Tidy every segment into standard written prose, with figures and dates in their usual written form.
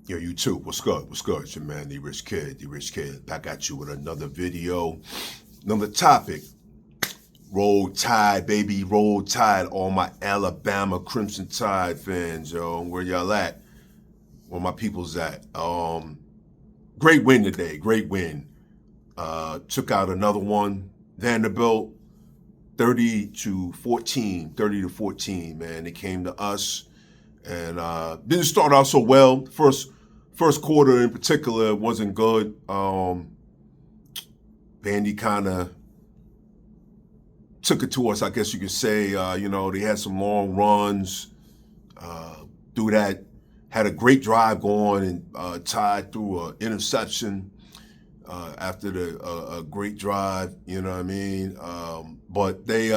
Yo, you too. What's good? What's good? It's your man, the rich kid. The rich kid. Back at you with another video, another topic. Roll Tide, baby. Roll Tide. All my Alabama Crimson Tide fans, yo. Where y'all at? Where my people's at? Great win today. Great win. Took out another one. Vanderbilt, 30-14. 30-14, man. They came to us. And didn't start out so well. First quarter in particular wasn't good. Vandy kind of took it to us, I guess you could say. They had some long runs. Through that, had a great drive going and tied through an interception after a great drive. You know what I mean? But they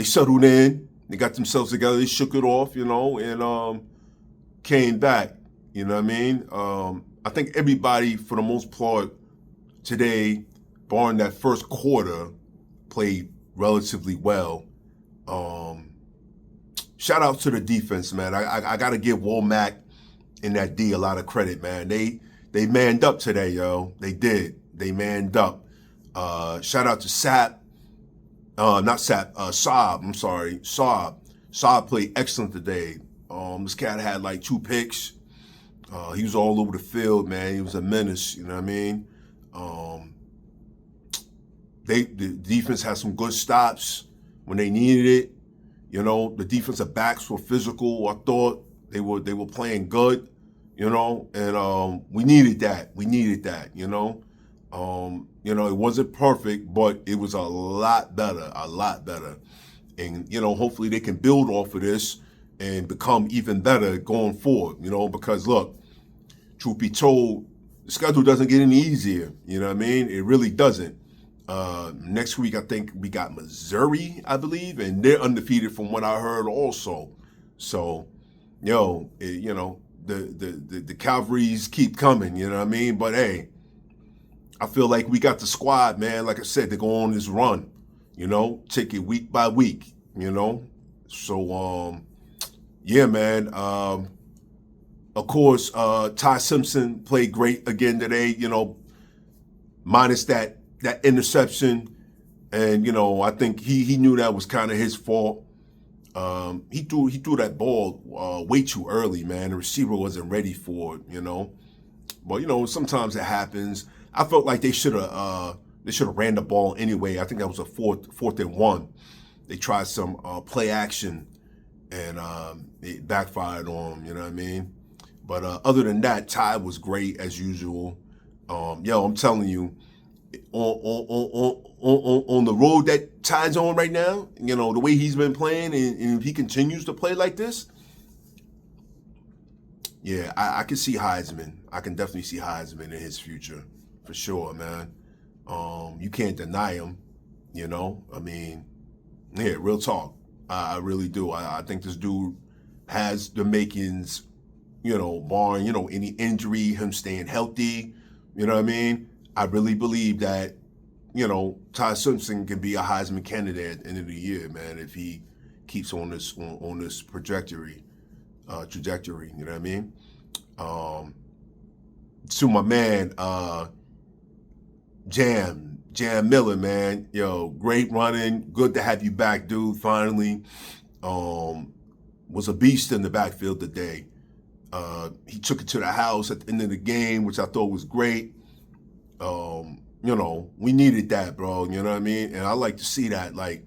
settled in. They got themselves together. They shook it off, and came back. You know what I mean? I think everybody, for the most part, today, barring that first quarter, played relatively well. Shout out to the defense, man. I got to give Womack and that D a lot of credit, man. They manned up today, yo. They did. They manned up. Shout out to Saab. Saab. I'm sorry. Saab. Saab played excellent today. This cat had like 2 picks. He was all over the field, man. He was a menace, you know what I mean? The defense had some good stops when they needed it. The defensive backs were physical. I thought they were playing good, and we needed that. It wasn't perfect, but it was a lot better. And, hopefully they can build off of this and become even better going forward, because look, truth be told, the schedule doesn't get any easier, you know what I mean? It really doesn't. Next week, I think we got Missouri, I believe, and they're undefeated from what I heard also. So, the Cavalries keep coming, you know what I mean? But hey, I feel like we got the squad, man. Like I said, to go on this run, take it week by week, So, yeah, man. Of course, Ty Simpson played great again today, minus that interception. And, I think he knew that was kind of his fault. He threw that ball way too early, man. The receiver wasn't ready for it, But, sometimes it happens. I felt like they should have ran the ball anyway. I think that was a fourth and 1. They tried some play action, and it backfired on them, you know what I mean? But other than that, Ty was great as usual. I'm telling you, on the road that Ty's on right now, the way he's been playing, and if he continues to play like this, yeah, I can see Heisman. I can definitely see Heisman in his future, for sure, man. You can't deny him, I mean, yeah, real talk. I really do. I think this dude has the makings, barring, any injury, him staying healthy, you know what I mean? I really believe that, Ty Simpson can be a Heisman candidate at the end of the year, man, if he keeps on this trajectory, you know what I mean? To my man, Jam Miller, man, great running. Good to have you back, dude. Finally, was a beast in the backfield today. He took it to the house at the end of the game, which I thought was great. We needed that, bro. You know what I mean? And I like to see that. Like,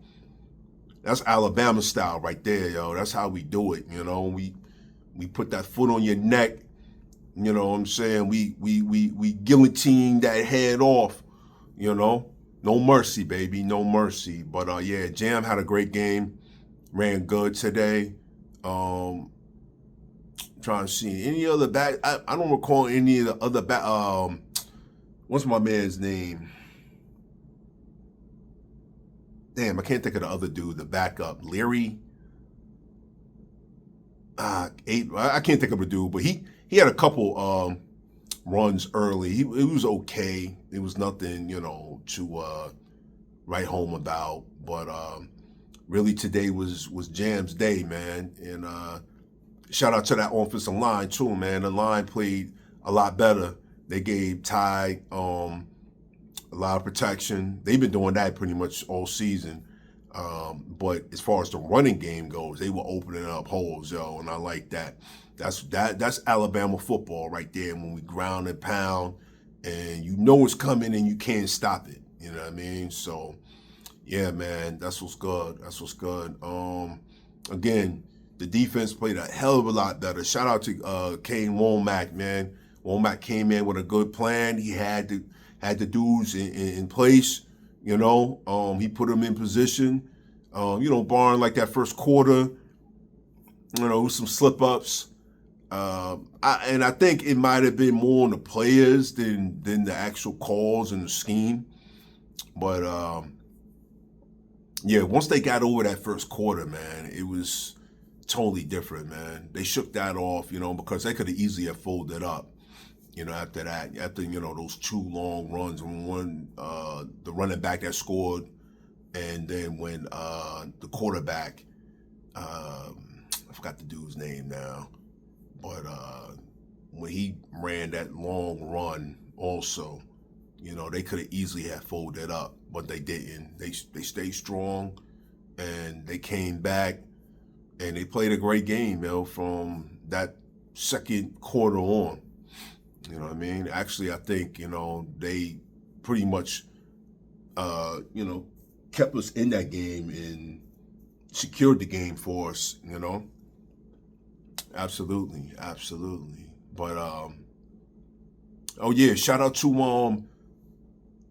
that's Alabama style right there, yo. That's how we do it. We put that foot on your neck. You know what I'm saying? We guillotine that head off. No mercy, baby, no mercy. But yeah, Jam had a great game, ran good today. Trying to see any other back. I don't recall any of the other back. What's my man's name? Damn, I can't think of the other dude, the backup, Leary. I can't think of a dude, but he had a couple runs early. It was okay. It was nothing, to write home about. But really today was Jam's day, man. And shout out to that offensive line too, man. The line played a lot better. They gave Ty a lot of protection. They've been doing that pretty much all season. But as far as the running game goes, they were opening up holes, yo, and I like that. That's Alabama football right there. When we ground and pound, and you know it's coming, and you can't stop it. You know what I mean? So, yeah, man, that's what's good. That's what's good. Again, the defense played a hell of a lot better. Shout out to Kane Womack, man. Womack came in with a good plan. He had the dudes in place. You know, he put them in position. Barring like that first quarter, some slip-ups. I think it might have been more on the players than the actual calls and the scheme. But, once they got over that first quarter, man, it was totally different, man. They shook that off, because they could have easily have folded up. After that, those two long runs, when the running back that scored, and then when the quarterback, I forgot the dude's name now, but when he ran that long run also, they could have easily have folded up, but they didn't. They stayed strong, and they came back, and they played a great game, from that second quarter on. You know what I mean? Actually, I think, they pretty much, kept us in that game and secured the game for us, Absolutely, absolutely. But, shout out to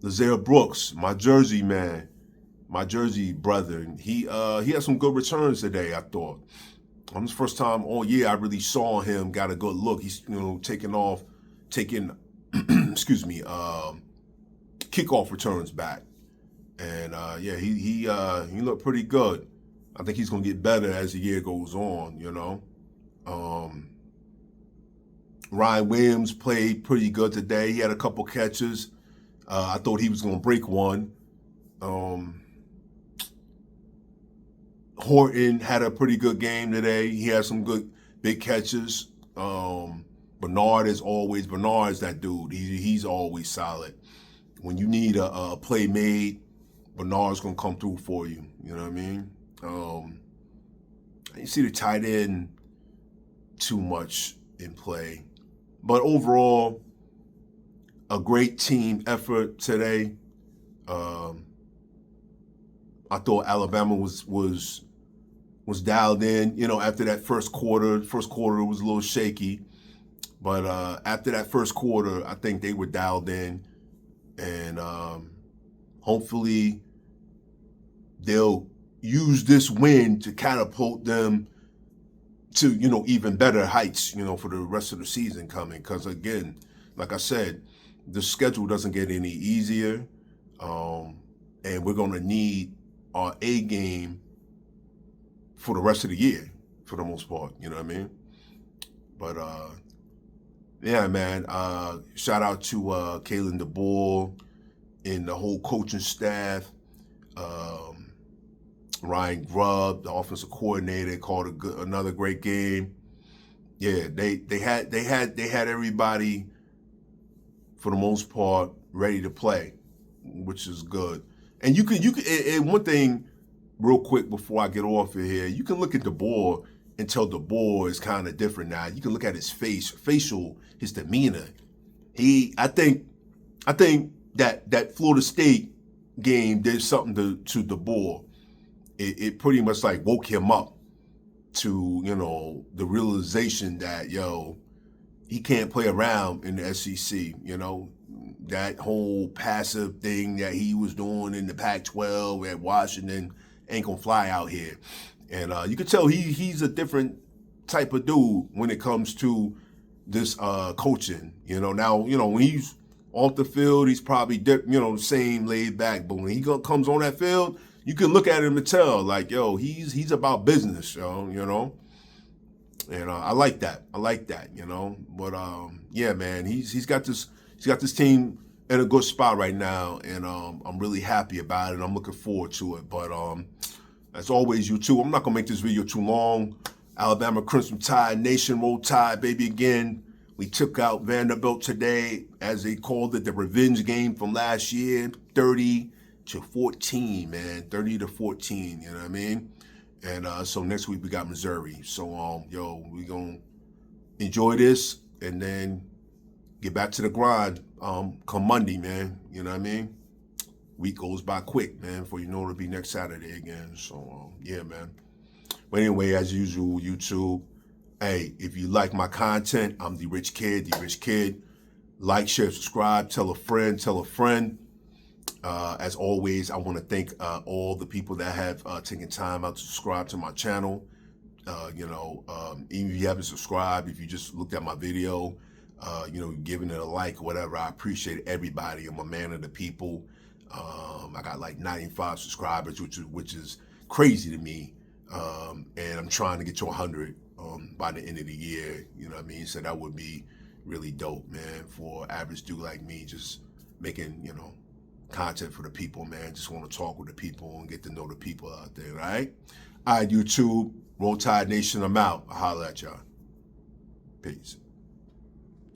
Lazare Brooks, my Jersey man, my Jersey brother. He had some good returns today, I thought. It was the first time all year I really saw him, got a good look. He's, taking kickoff returns back, and he looked pretty good. I think he's gonna get better as the year goes on. Ryan Williams played pretty good today. He had a couple catches. I thought he was gonna break one. Horton had a pretty good game today. He had some good big catches. Bernard's that dude. He's always solid. When you need a play made, Bernard's gonna come through for you. You know what I mean? I didn't see the tight end too much in play, but overall, a great team effort today. I thought Alabama was dialed in. After that first quarter was a little shaky. But after that first quarter, I think they were dialed in, and hopefully they'll use this win to catapult them to, even better heights, for the rest of the season coming. Because, again, like I said, the schedule doesn't get any easier, and we're going to need our A game for the rest of the year, for the most part, you know what I mean? But, yeah, man. Shout out to Kalen DeBoer and the whole coaching staff. Ryan Grubb, the offensive coordinator, called another great game. Yeah, they had everybody for the most part ready to play, which is good. And you can and one thing real quick before I get off of here, you can look at DeBoer and tell DeBoer is kind of different now. You can look at his his demeanor. I think that Florida State game did something to DeBoer. It pretty much like woke him up to, the realization that, he can't play around in the SEC, that whole passive thing that he was doing in the Pac-12 at Washington ain't gonna fly out here. And you can tell he's a different type of dude when it comes to this coaching. Now, when he's off the field, he's probably, the same laid back. But when he comes on that field, you can look at him and tell, like, he's about business, And I like that. But yeah, man, he's got this team in a good spot right now, and I'm really happy about it. And I'm looking forward to it. But as always, you too. I'm not gonna make this video too long. Alabama Crimson Tide, Nation Roll Tide, baby, again. We took out Vanderbilt today, as they called it, the revenge game from last year, 30-14, man, 30-14, you know what I mean? And so next week we got Missouri. So, yo, we gonna enjoy this and then get back to the grind come Monday, man, you know what I mean? Week goes by quick, man, before you know it'll be next Saturday again. So, yeah, man. But anyway, as usual, YouTube, hey, if you like my content, I'm The Rich Kid, The Rich Kid. Like, share, subscribe, tell a friend, tell a friend. As always, I want to thank all the people that have taken time out to subscribe to my channel. Even if you haven't subscribed, if you just looked at my video, giving it a like or whatever, I appreciate everybody. I'm a man of the people. I got like 95 subscribers, which is crazy to me. And I'm trying to get to 100 by the end of the year. You know what I mean? So that would be really dope, man, for average dude like me, just making, content for the people, man. Just want to talk with the people and get to know the people out there, right? All right, YouTube, Roll Tide Nation, I'm out. I'll holler at y'all. Peace.